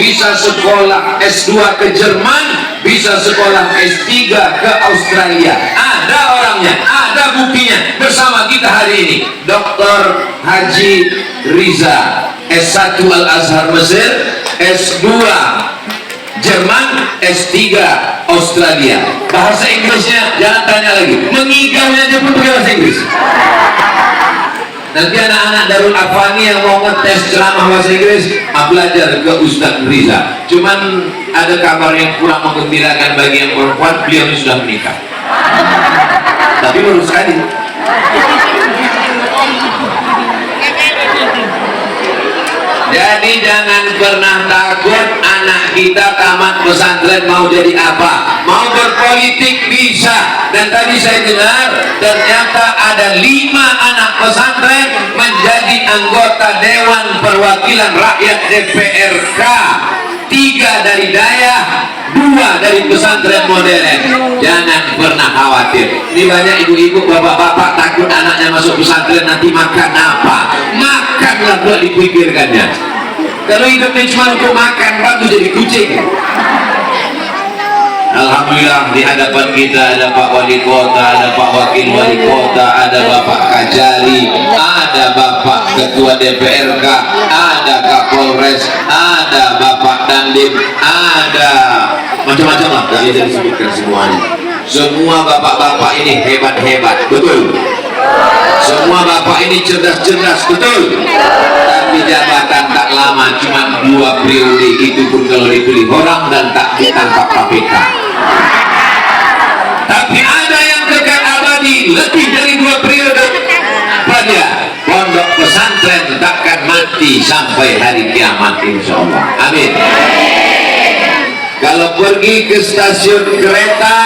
bisa sekolah S2 ke Jerman, bisa sekolah S3 ke Australia. Ada orangnya, ada buktinya bersama kita hari ini. Dr. Haji Riza, S1 Al-Azhar Mesir, S2 Jerman, S3 Australia. Bahasa Inggrisnya jangan tanya lagi, mengigaunya aja pun pakai bahasa Inggris. Nanti anak-anak Darul Afani yang mau ngetes ceramah bahasa Inggris, belajar ke Ustadz Riza. Cuman ada kabar yang kurang menggembirakan bagi yang perempuan, beliau sudah menikah. Tapi baru sekali. Jadi jangan pernah takut anak kita tamat pesantren mau jadi apa, mau berpolitik bisa. Dan tadi saya dengar ternyata ada 5 anak pesantren menjadi anggota Dewan Perwakilan Rakyat DPRK, 3 dari Dayah, 2 dari pesantren modern. Jangan pernah khawatir. Ini banyak ibu-ibu, bapak-bapak takut anaknya masuk pesantren nanti makan apa. Makanlah buat dipikirkannya. Kalau hidupnya cuma untuk makan, bagus jadi kucing. Alhamdulillah di hadapan kita ada Pak Wali Kota, ada Pak Wakil Wali Kota, ada Bapak Kajari, ada Bapak Ketua DPRK, ada Kapolres, ada Bapak Dandim, ada macam-macam lah, tidak bisa disebutkan semuanya. Semua bapak-bapak ini hebat-hebat, betul. Semua bapak ini cerdas-cerdas, betul. Tapi jabatan tak lama, cuma 2 periode, itu pun kalau dipilih orang dan tak ditangkap KPK. Tapi ada yang kekal abadi lebih dari 2 periode. Apa dia? Pondok pesantren takkan mati sampai hari kiamat, insya Allah. Amin. Kalau pergi ke stasiun kereta,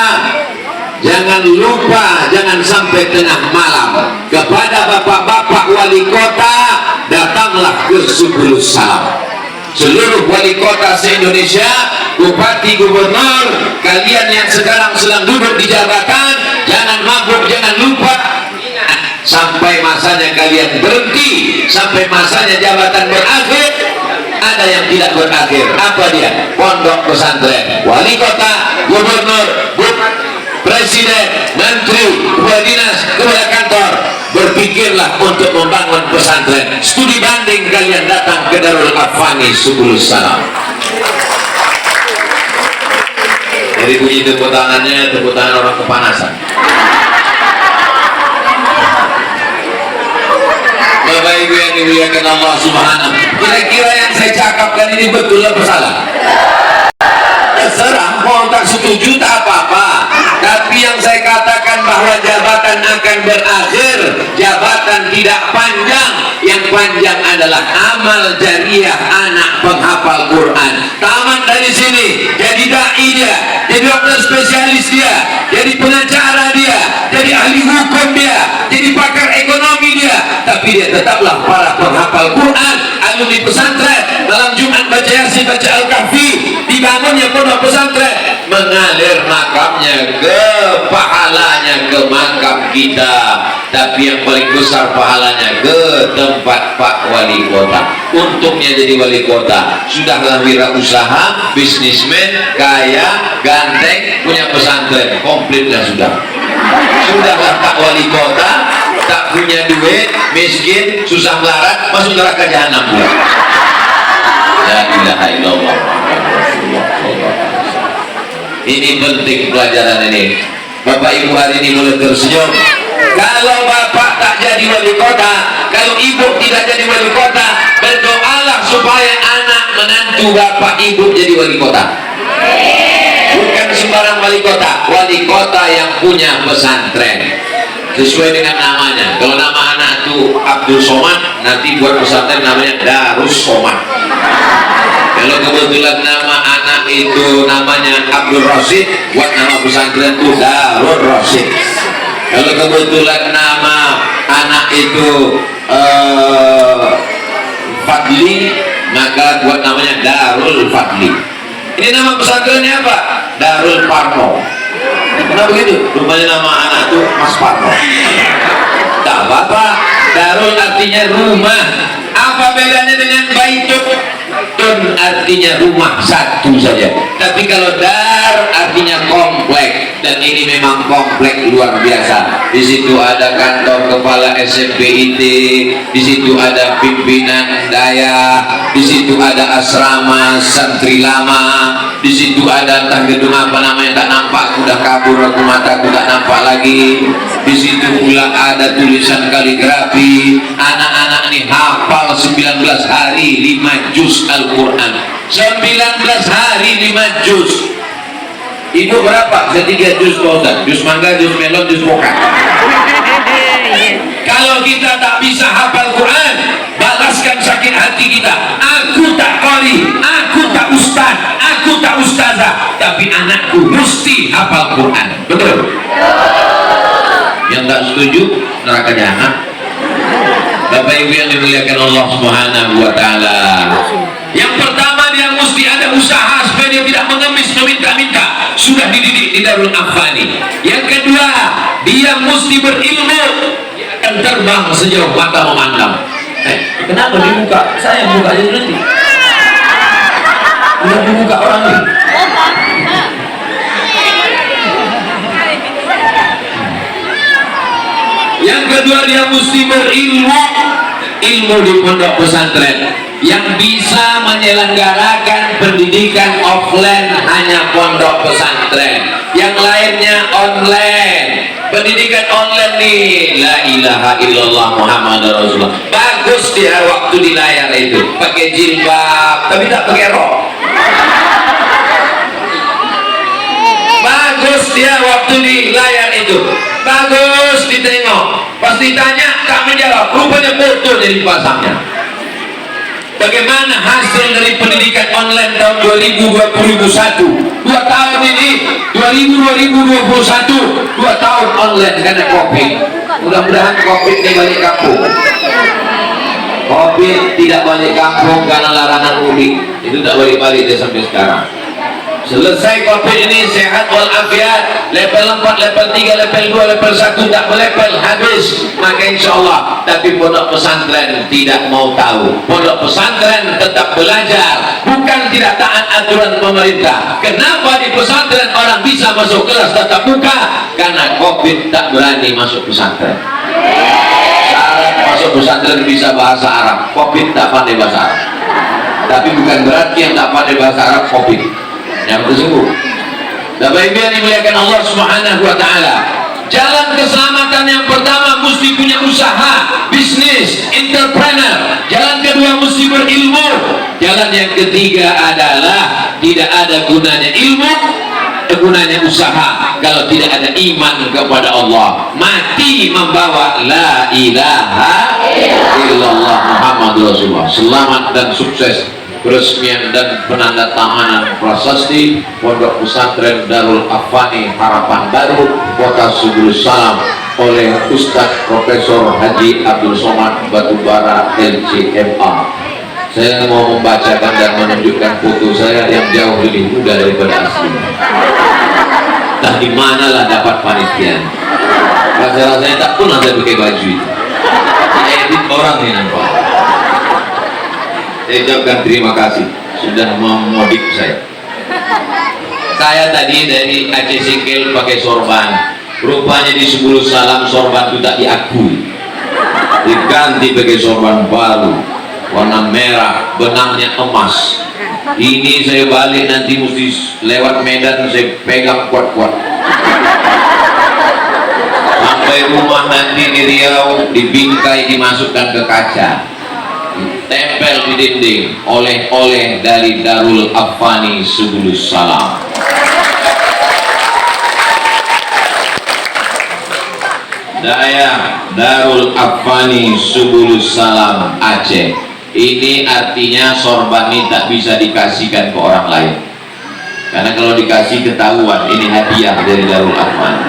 jangan lupa, jangan sampai tengah malam. Kepada bapak-bapak wali kota, datanglah ke Subul Salam. Seluruh wali kota se-Indonesia, bupati, gubernur, kalian yang sekarang sedang duduk di jabatan, jangan mabuk, jangan lupa. Sampai masanya kalian berhenti, sampai masanya jabatan berakhir. Ada yang tidak berakhir. Apa dia? Pondok pesantren. Wali kota, gubernur, presiden, menteri, kepala dinas, kepala kantor, berpikirlah untuk membangun pesantren. Studi banding kalian datang ke Darul Afani Subul Salam. Jadi bunyi tepuk tangannya, tepuk tangan orang kepanasan. Bapak Ibu yang dimuliakan Allah Subhanahu. Kira-kira yang saya cakapkan ini betul atau salah? Terserah, mau tak setuju tak apa-apa. Tapi yang saya katakan bahwa jabatan akan berakhir, jabatan tidak panjang. Yang panjang adalah amal jariah anak penghafal Quran. Tamat dari sini, jadi dai dia, jadi dokter spesialis dia, jadi pengacara dia, jadi ahli hukum dia, jadi pakar ekonomi dia. Tapi dia tetaplah para penghafal Quran, alumni pesantren. Malam Jumat baca Yasin, baca Al-Kahfi, dibangunnya pondok pesantren, mengalir makamnya ke pahalanya ke makam kita. Tapi yang paling besar pahalanya ke tempat Pak Wali Kota. Untungnya jadi wali kota, sudahlah wirausaha, bisnismen, kaya, ganteng, punya pesantren, komplit dah sudah. Sudahlah Pak Wali Kota, tak punya duit, miskin, susah melarat, masuk neraka jahanam pula. La ilaha illallah. Ini penting pelajaran ini. Bapak Ibu hari ini boleh tersenyum. Kalau bapak tak jadi wali kota, kalau ibu tidak jadi wali kota, berdoalah supaya anak menantu bapak ibu jadi wali kota. Bukan sembarang wali kota yang punya pesantren sesuai dengan namanya. Kalau nama anak itu Abdul Somad, nanti buat pesantren namanya Darus Somad. Kalau kebetulan nama anak itu namanya Abdul Rasid, buat nama pesantren itu Darul Rasid. Kalau kebetulan nama anak itu Fadli, maka buat namanya Darul Fadli. Ini nama pesantrennya apa? Darul Parno. Kenapa begitu? Rupanya nama anak itu Mas Parno. Tak apa-apa. Darul artinya rumah. Apa bedanya dengan Baitut? Darun artinya rumah satu saja, tapi kalau dar artinya komplek, dan ini memang komplek luar biasa. Di situ ada kantor kepala SMPIT, di situ ada pimpinan daya, di situ ada asrama santri lama, di situ ada entah gedung apa namanya tak nampak, udah kabur aku, mataku tak nampak lagi. Di situ pula ada tulisan kaligrafi. Anak-anak ini hafal 19 hari 5 juz Al-Quran. 19 hari 5 juz. Ibu berapa? Setiga juz Ustaz. Juz mangga, juz melon, juz pokat. Kalau kita tak bisa hafal Quran, balaskan sakit hati kita. Aku tak qari, aku tak ustaz, aku tak ustazah, tapi anakku mesti hafal Quran. Betul? Yang tak setuju neraka jahanam. Bapak Ibu yang dimuliakan Allah Subhanahu wa taala. Yang pertama, dia mesti ada usaha supaya dia tidak mengemis meminta-minta. Sudah dididik di Darul Afani. Yang kedua, dia mesti berilmu. Dia akan terbang sejauh mata memandang. Kenapa dibuka? Saya buka aja nanti. Udah dibuka orang ini. Yang kedua, dia mesti berilmu. Ilmu di pondok pesantren. Yang bisa menyelenggarakan pendidikan offline hanya pondok pesantren. Yang lainnya online. Pendidikan online nih, la ilaha illallah Muhammad Rasulullah. Bagus dia waktu di layar itu, pakai jilbab, tapi tak pakai rok. Bagus dia waktu di layar itu, bagus ditengok. Pas ditanya, tak menjawab, rupanya foto jadi pasangnya. Bagaimana hasil dari pendidikan online tahun 2021? 2 tahun ini, 2021, 2 tahun online karena COVID. Mudah-mudahan COVID ini balik kampung. COVID tidak balik kampung karena larangan mudik. Itu tak balik-balik dia sampai sekarang. Selesai COVID ini sehat walafiat, level 4, level 3, level 2, level 1 tak melepel, habis. Maka insya Allah, tapi pondok pesantren tidak mau tahu. Pondok pesantren tetap belajar, bukan tidak taat aturan pemerintah. Kenapa di pesantren orang bisa masuk kelas tatap muka? Karena COVID tak berani masuk pesantren. Syarat masuk pesantren bisa bahasa Arab, COVID tak pandai bahasa Arab. Tapi bukan berarti yang tak pandai bahasa Arab COVID yang tersebut. Bapak Ibu yang dimuliakan Allah Subhanahu wa taala, jalan keselamatan yang pertama mesti punya usaha, bisnis, entrepreneur. Jalan kedua mesti berilmu. Jalan yang ketiga adalah tidak ada gunanya ilmu, gunanya usaha kalau tidak ada iman kepada Allah. Mati membawa la ilaha illallah Muhammad Rasulullah. Selamat dan sukses peresmian dan penandatanganan prasasti Pondok Pesantren Darul Afani Harapan Baru, Kota Subulus Salam oleh Ustadz Profesor Haji Abdul Somad Batubara LCMA. Saya mau membacakan dan menunjukkan foto saya yang jauh lebih muda daripada asli. Nah, di manalah dapat panitia? Rasa-rasanya tak pernah saya pakai baju itu. Edit orang ini nampak. Saya ucapkan terima kasih sudah memodik saya. Saya tadi dari Aceh Singkil pakai sorban, rupanya di Subulus Salam sorban itu tak diakui, diganti pakai sorban baru warna merah, benangnya emas. Ini saya balik nanti mesti lewat Medan, saya pegang kuat-kuat sampai rumah nanti di Riau, dibingkai, dimasukkan ke kaca, tempel di dinding, oleh-oleh dari Darul Afani Subulus Salam. Daya Darul Afani Subulus Salam Aceh. Ini artinya sorban ini tak bisa dikasihkan ke orang lain, karena kalau dikasih ketahuan ini hadiah dari Darul Afani.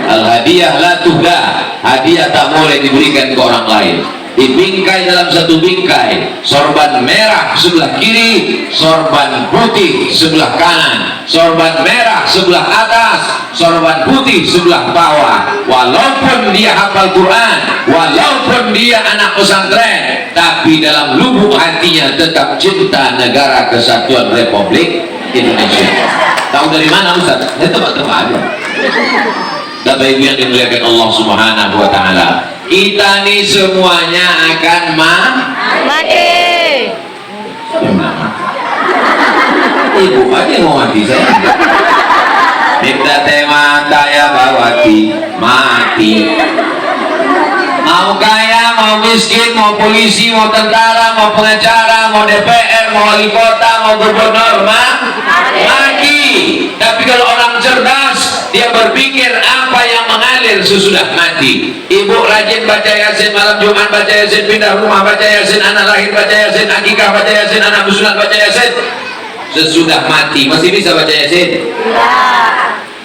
Al hadiah la tuhda, hadiah tak boleh diberikan ke orang lain. Dibingkai dalam satu bingkai, sorban merah sebelah kiri, sorban putih sebelah kanan, sorban merah sebelah atas, sorban putih sebelah bawah. Walaupun dia hafal Quran, walaupun dia anak pesantren, tapi dalam lubuk hatinya tetap cinta negara kesatuan Republik Indonesia. Tahu dari mana Ustaz? Ya tebak-tebak aja. Bapak Ibu yang dimuliakan Allah Subhanahu wa taala, kita nih semuanya akan mati. Ibu aja mau mati saya. Minta tema kaya bawati mati. Mau kaya, mau miskin, mau polisi, mau tentara, mau pengacara, mau DPR, mau wali kota, mau gubernur, mati. Tapi kalau orang cerdas, dia berpikir apa yang mengalir sesudah mati. Ibu rajin baca Yasin malam Jumat, baca Yasin pindah rumah, baca Yasin anak lahir, baca Yasin akikah, baca Yasin anak musulan, baca Yasin. Sesudah mati masih bisa baca Yasin?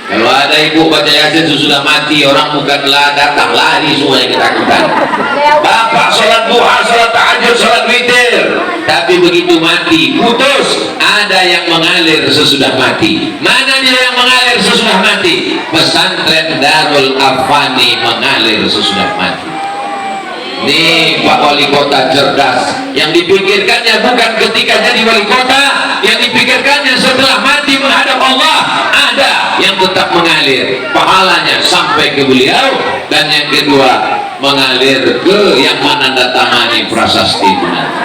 Kalau ada ibu baca Yasin sesudah mati, orang bukanlah datang lari semuanya ketakutan. Bapak sholat duha, sholat tahajud, sholat witir, tapi begitu mati putus. Ada yang mengalir sesudah mati. Mana dia yang mengalir sesudah mati? Pesantren Darul Afani mengalir sesudah mati. Nih Pak Wali Kota cerdas, yang dipikirkannya bukan ketika jadi wali kota, yang dipikirkannya setelah mati menghadap Allah. Ada yang tetap mengalir pahalanya sampai ke beliau, dan yang kedua mengalir ke yang menandatangani prasasti itu nanti.